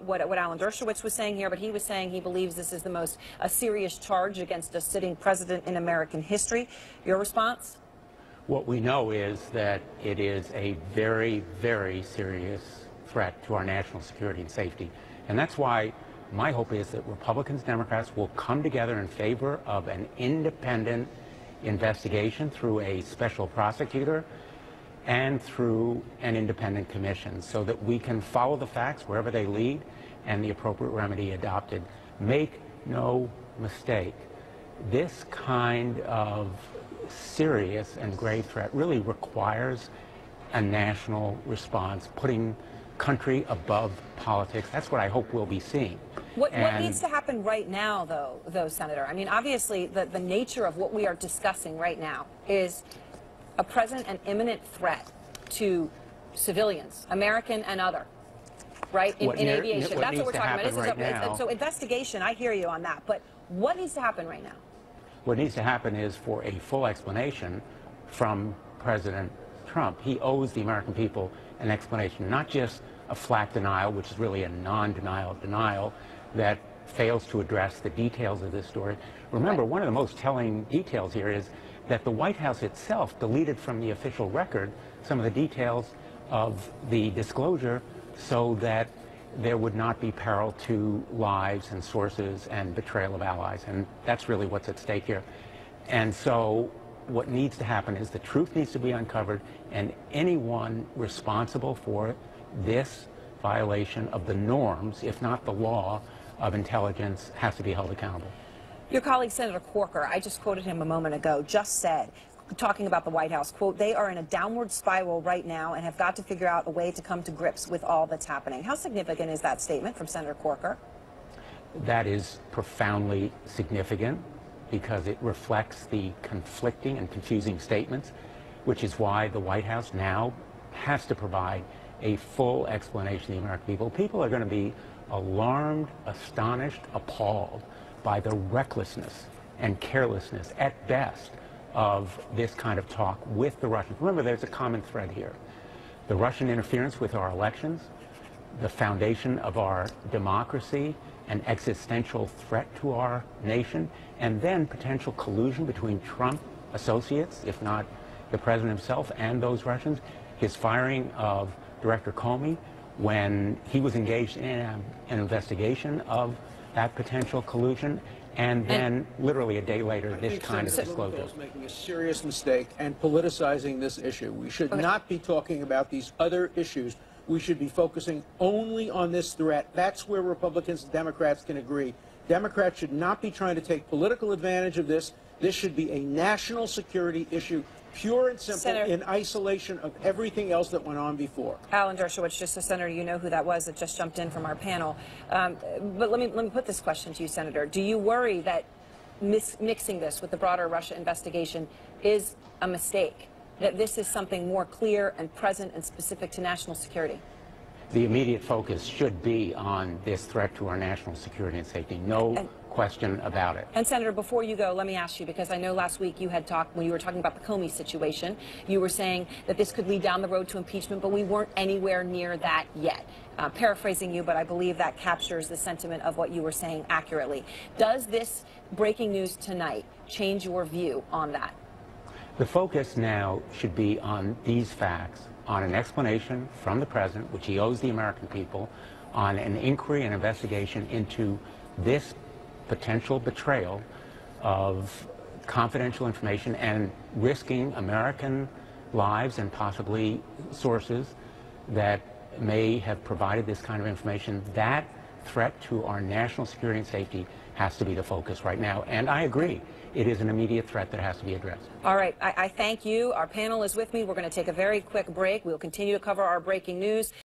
what Alan Dershowitz was saying here, but he was saying he believes this is the most serious charge against a sitting president in American history. Your response? What we know is that it is a very, very serious threat to our national security and safety. And that's why my hope is that Republicans and Democrats will come together in favor of an independent investigation through a special prosecutor and through an independent commission so that we can follow the facts wherever they lead and the appropriate remedy adopted. Make no mistake, this kind of serious and grave threat really requires a national response, putting country above politics. That's what I hope we'll be seeing. What needs to happen right now, though, Senator? I mean, obviously, the nature of what we are discussing right now is a present and imminent threat to civilians, American and other, right, in aviation. That's what we're talking about. So investigation, I hear you on that. But what needs to happen right now? What needs to happen is for a full explanation from President Trump. He owes the American people an explanation, not just a flat denial, which is really a non-denial denial that fails to address the details of this story. Remember, one of the most telling details here is that the White House itself deleted from the official record some of the details of the disclosure so that there would not be peril to lives and sources and betrayal of allies. And that's really what's at stake here. And so what needs to happen is the truth needs to be uncovered, and anyone responsible for this violation of the norms, if not the law, of intelligence has to be held accountable. Your colleague, Senator Corker, I just quoted him a moment ago, just said, talking about the White House, quote, they are in a downward spiral right now and have got to figure out a way to come to grips with all that's happening. How significant is that statement from Senator Corker? That is profoundly significant because it reflects the conflicting and confusing statements, which is why the White House now has to provide a full explanation to the American people. People are going to be alarmed, astonished, appalled by the recklessness and carelessness, at best, of this kind of talk with the Russians. Remember, there's a common thread here. The Russian interference with our elections, the foundation of our democracy, an existential threat to our nation, and then potential collusion between Trump associates, if not the president himself, and those Russians. His firing of Director Comey when he was engaged in an investigation of that potential collusion, and then literally a day later, this kind of disclosure. Blumenthal is making a serious mistake and politicizing this issue. We should not be talking about these other issues. We should be focusing only on this threat. That's where Republicans and Democrats can agree. Democrats should not be trying to take political advantage of this. This should be a national security issue, pure and simple, Senator, in isolation of everything else that went on before. Alan Dershowitz, just so Senator, you know who that was that just jumped in from our panel. But let me put this question to you, Senator. Do you worry that mixing this with the broader Russia investigation is a mistake, that this is something more clear and present and specific to national security? The immediate focus should be on this threat to our national security and safety. No question about it. And Senator, before you go, let me ask you, because I know last week you had talked, when you were talking about the Comey situation, you were saying that this could lead down the road to impeachment, but we weren't anywhere near that yet. Paraphrasing you, but I believe that captures the sentiment of what you were saying accurately. Does this breaking news tonight change your view on that? The focus now should be on these facts, on an explanation from the president, which he owes the American people, on an inquiry and investigation into this potential betrayal of confidential information and risking American lives and possibly sources that may have provided this kind of information. That threat to our national security and safety has to be the focus right now. And I agree, it is an immediate threat that has to be addressed. All right, I thank you. Our panel is with me. We're going to take a very quick break. We'll continue to cover our breaking news.